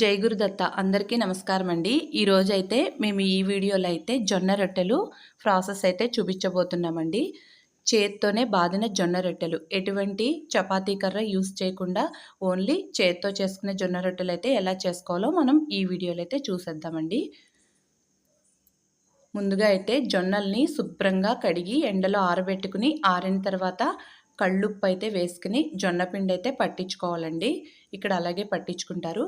జై గురుదత్త అందరికీ నమస్కారం అండి. ఈరోజైతే మేము ఈ వీడియోలో అయితే జొన్న రొట్టెలు ప్రాసెస్ అయితే చూపించబోతున్నామండి. చేత్తోనే బాదిన జొన్న రొట్టెలు, ఎటువంటి చపాతీ కర్ర యూస్ చేయకుండా ఓన్లీ చేత్తో చేసుకునే జొన్న రొట్టెలు అయితే ఎలా చేసుకోవాలో మనం ఈ వీడియోలో అయితే చూసేద్దామండి. ముందుగా అయితే జొన్నల్ని శుభ్రంగా కడిగి ఎండలో ఆరబెట్టుకుని ఆరిన తర్వాత కళ్ళుప్పు అయితే వేసుకుని జొన్న పిండి అయితే పట్టించుకోవాలండి. ఇక్కడ అలాగే పట్టించుకుంటారు.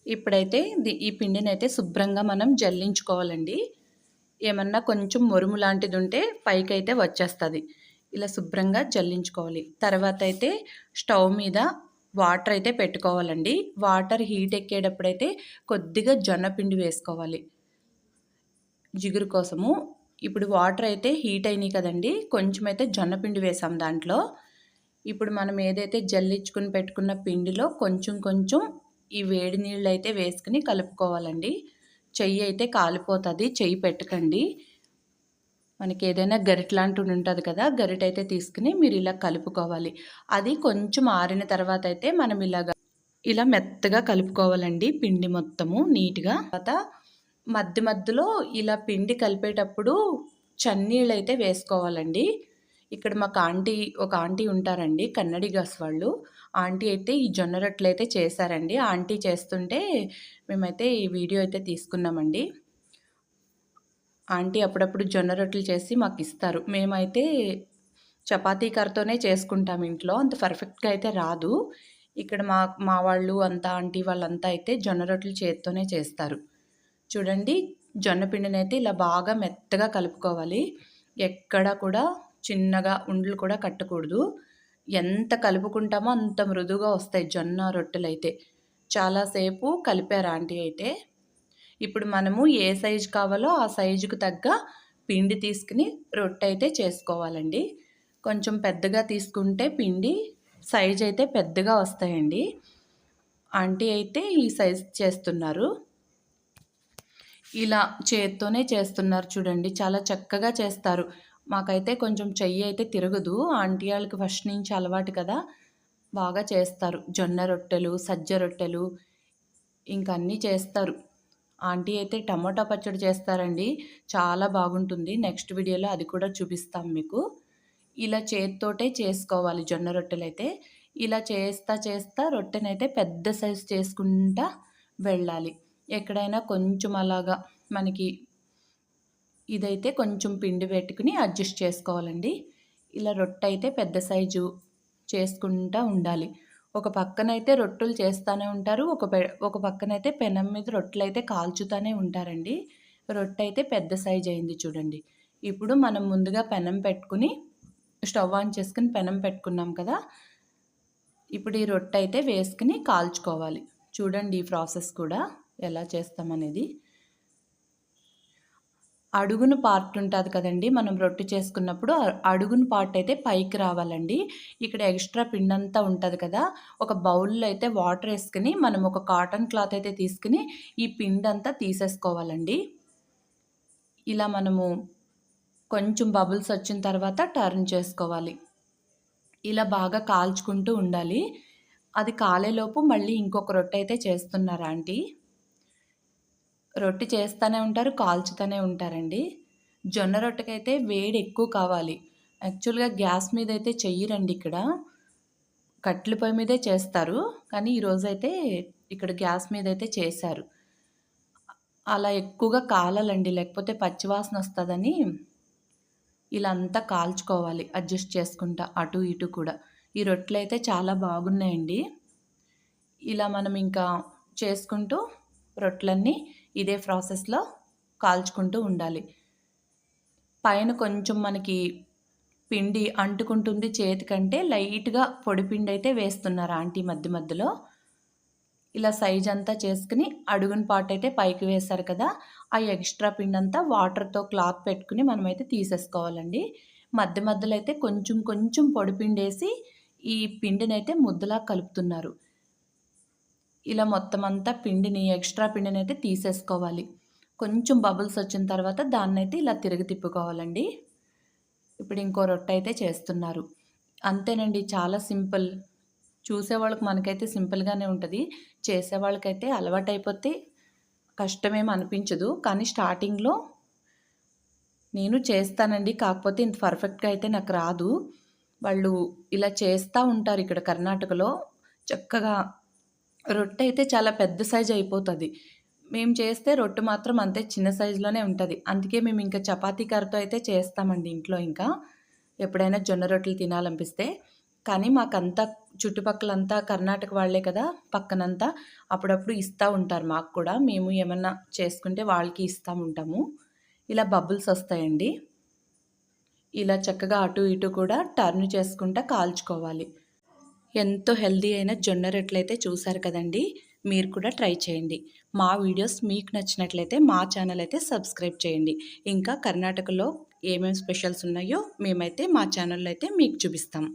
ఇప్పుడైతే ఈ పిండినైతే శుభ్రంగా మనం జల్లించుకోవాలండి. ఏమన్నా కొంచెం మొరుము లాంటిది ఉంటే పైకైతే వచ్చేస్తుంది. ఇలా శుభ్రంగా జల్లించుకోవాలి. తర్వాత అయితే స్టవ్ మీద వాటర్ అయితే పెట్టుకోవాలండి. వాటర్ హీట్ ఎక్కేటప్పుడైతే కొద్దిగా జొన్న పిండి వేసుకోవాలి జిగురు కోసము. ఇప్పుడు వాటర్ అయితే హీట్ అయినాయి కదండి, కొంచెం అయితే జొన్న పిండి వేసాం దాంట్లో. ఇప్పుడు మనం ఏదైతే జల్లించుకుని పెట్టుకున్న పిండిలో కొంచెం కొంచెం ఈ వేడి నీళ్ళు అయితే వేసుకుని కలుపుకోవాలండి. చెయ్యి అయితే కాలిపోతుంది, చెయ్యి పెట్టకండి. మనకి ఏదైనా గరిట లాంటిది ఉంటుంది కదా, గరిట అయితే తీసుకుని మీరు ఇలా కలుపుకోవాలి. అది కొంచెం ఆరిన తర్వాత అయితే మనం ఇలా మెత్తగా కలుపుకోవాలండి పిండి మొత్తము నీట్గా. తర్వాత మధ్య మధ్యలో ఇలా పిండి కలిపేటప్పుడు చన్నీళ్ళు అయితే వేసుకోవాలండి. ఇక్కడ మాకు ఒక ఆంటీ ఉంటారండి, కన్నడి గస్ వాళ్ళు. ఆంటీ అయితే ఈ జొన్న రొట్టెలు అయితే చేశారండి. ఆంటీ చేస్తుంటే మేమైతే ఈ వీడియో అయితే తీసుకున్నామండి. ఆంటీ అప్పుడప్పుడు జొన్న రొట్టెలు చేసి మాకు ఇస్తారు. మేమైతే చపాతీ కర్రతోనే చేసుకుంటాం ఇంట్లో, అంత పర్ఫెక్ట్గా అయితే రాదు. ఇక్కడ మా వాళ్ళు అంతా ఆంటీ వాళ్ళంతా అయితే జొన్న రొట్టెలు చేత్తోనే చేస్తారు. చూడండి, జొన్న పిండినైతే ఇలా బాగా మెత్తగా కలుపుకోవాలి. ఎక్కడ కూడా చిన్నగా ఉండలు కూడా కట్టకూడదు. ఎంత కలుపుకుంటామో అంత మృదువుగా వస్తాయి జొన్న రొట్టెలు అయితే. చాలాసేపు కలిపారు ఆంటీ అయితే. ఇప్పుడు మనము ఏ సైజు కావాలో ఆ సైజుకు తగ్గ పిండి తీసుకుని రొట్టె అయితే చేసుకోవాలండి. కొంచెం పెద్దగా తీసుకుంటే పిండి సైజు అయితే పెద్దగా వస్తాయండి. ఆంటీ అయితే ఈ సైజు చేస్తున్నారు. ఇలా చేత్తోనే చేస్తున్నారు చూడండి, చాలా చక్కగా చేస్తారు. మాకైతే కొంచెం చెయ్యి అయితే తిరగదు. ఆంటీ వాళ్ళకి ఫస్ట్ నుంచి అలవాటు కదా, బాగా చేస్తారు. జొన్న రొట్టెలు, సజ్జ రొట్టెలు ఇంకా అన్నీ చేస్తారు. ఆంటీ అయితే టమాటా పచ్చడి చేస్తారండి, చాలా బాగుంటుంది. నెక్స్ట్ వీడియోలో అది కూడా చూపిస్తాం మీకు. ఇలా చేత్తోటే చేసుకోవాలి జొన్న రొట్టెలు అయితే. ఇలా చేస్తా రొట్టెనైతే పెద్ద సైజు చేసుకుంటా వెళ్ళాలి. ఎక్కడైనా కొంచెం అలాగా మనకి ఇదైతే కొంచెం పిండి పెట్టుకుని అడ్జస్ట్ చేసుకోవాలండి. ఇలా రొట్టె అయితే పెద్ద సైజు చేసుకుంటూ ఉండాలి. ఒక పక్కనైతే రొట్టెలు చేస్తూనే ఉంటారు, ఒక పక్కనైతే పెనం మీద రొట్టెలు అయితే కాల్చుతూనే ఉంటారండి. రొట్టె అయితే పెద్ద సైజు అయింది చూడండి. ఇప్పుడు మనం ముందుగా పెనం పెట్టుకుని స్టవ్ ఆన్ చేసుకుని పెనం పెట్టుకున్నాం కదా, ఇప్పుడు ఈ రొట్టె అయితే వేసుకుని కాల్చుకోవాలి. చూడండి ఈ ప్రాసెస్ కూడా ఎలా చేస్తామనేది. అడుగున పార్ట్ ఉంటుంది కదండి, మనం రొట్టె చేసుకున్నప్పుడు అడుగున పార్ట్ అయితే పైకి రావాలండి. ఇక్కడ ఎక్స్ట్రా పిండి అంతా ఉంటుంది కదా, ఒక బౌల్లో అయితే వాటర్ వేసుకుని మనం ఒక కాటన్ క్లాత్ అయితే తీసుకుని ఈ పిండి అంతా తీసేసుకోవాలండి. ఇలా మనము కొంచెం బబుల్స్ వచ్చిన తర్వాత టర్న్ చేసుకోవాలి. ఇలా బాగా కాల్చుకుంటూ ఉండాలి. అది కాలేలోపు మళ్ళీ ఇంకొక రొట్టె అయితే చేస్తున్నారు ఆంటీ. రొట్టె చేస్తూనే ఉంటారు, కాల్చుతూనే ఉంటారండి. జొన్న రొట్టెకైతే వేడి ఎక్కువ కావాలి. యాక్చువల్గా గ్యాస్ మీద అయితే చెయ్యరండి, ఇక్కడ కట్టెల పొయ్యి మీదే చేస్తారు. కానీ ఈరోజైతే ఇక్కడ గ్యాస్ మీద అయితే చేశారు. అలా ఎక్కువగా కాలాలండి, లేకపోతే పచ్చివాసన వస్తుందని ఇలా అంతా కాల్చుకోవాలి అడ్జస్ట్ చేసుకుంటా అటు ఇటు కూడా. ఈ రొట్టెలు అయితే చాలా బాగున్నాయండి. ఇలా మనం ఇంకా చేసుకుంటూ రొట్టెలన్నీ ఇదే ప్రాసెస్లో కాల్చుకుంటూ ఉండాలి. పైన కొంచెం మనకి పిండి అంటుకుంటుంది చేతికంటే, లైట్గా పొడి పిండి అయితే వేస్తున్నారు ఆంటీ మధ్య మధ్యలో. ఇలా సైజ్ అంతా చేసుకుని అడుగున పార్ట్ అయితే పైకి వేశారు కదా, ఆ ఎక్స్ట్రా పిండి అంతా వాటర్తో క్లాత్ పెట్టుకుని మనమైతే తీసేసుకోవాలండి. మధ్య మధ్యలో అయితే కొంచెం కొంచెం పొడి పిండి వేసి ఈ పిండిని అయితే ముద్దలా కలుపుతున్నారు. ఇలా మొత్తం అంతా పిండిని, ఎక్స్ట్రా పిండిని అయితే తీసేసుకోవాలి. కొంచెం బబుల్స్ వచ్చిన తర్వాత దాన్నైతే ఇలా తిరిగి తిప్పుకోవాలండి. ఇప్పుడు ఇంకో రొట్టె అయితే చేస్తున్నారు. అంతేనండి, చాలా సింపుల్. చూసేవాళ్ళకి మనకైతే సింపుల్‌గానే ఉంటది. చేసేవాళ్ళకైతే అలవాటైపోతే కష్టమేమి అనిపించదు. కానీ స్టార్టింగ్‌లో నేను చేస్తానండి. కాకపోతే ఇంత పర్ఫెక్ట్‌గా అయితే నాకు రాదు. వాళ్ళు ఇలా చేస్తా ఉంటారు ఇక్కడ కర్ణాటకలో. చక్కగా రొట్టె అయితే చాలా పెద్ద సైజ్ అయిపోతది. మేము చేస్తే రొట్టె మాత్రం అంతే చిన్న సైజులోనే ఉంటది. అందుకే మేమింక చపాతీ కర్రతో అయితే చేస్తామండి ఇంట్లో ఇంకా. ఎప్పుడైనా జొన్న రొట్టెలు తినాలనిపిస్తే. కానీ మాకంతా చుట్టుపక్కలంతా కర్ణాటక వాళ్ళే కదా! పక్కనంతా. అప్పుడప్పుడు ఇస్తా ఉంటారు మాకు కూడా. మేము ఏమన్నా చేసుకుంటే వాళ్ళకి ఇస్తా ఉంటాము. ఇలా బబుల్స్ ఒస్తాయండి. ఇలా చక్కగా అటు ఇటు కూడా టర్న్ చేసుకుంటా కాల్చుకోవాలి. ఎంతో హెల్తీ అయిన జొన్న రొట్టెలైతే చూసారు కదండీ! మీరు కూడా ట్రై చేయండి. మా వీడియోస్ మీకు నచ్చినట్లయితే మా ఛానల్ అయితే సబ్స్క్రైబ్ చేయండి. ఇంకా కర్ణాటకలో ఏమేం స్పెషల్స్ ఉన్నాయో మేమైతే మా ఛానల్‌లో అయితే మీకు చూపిస్తాం.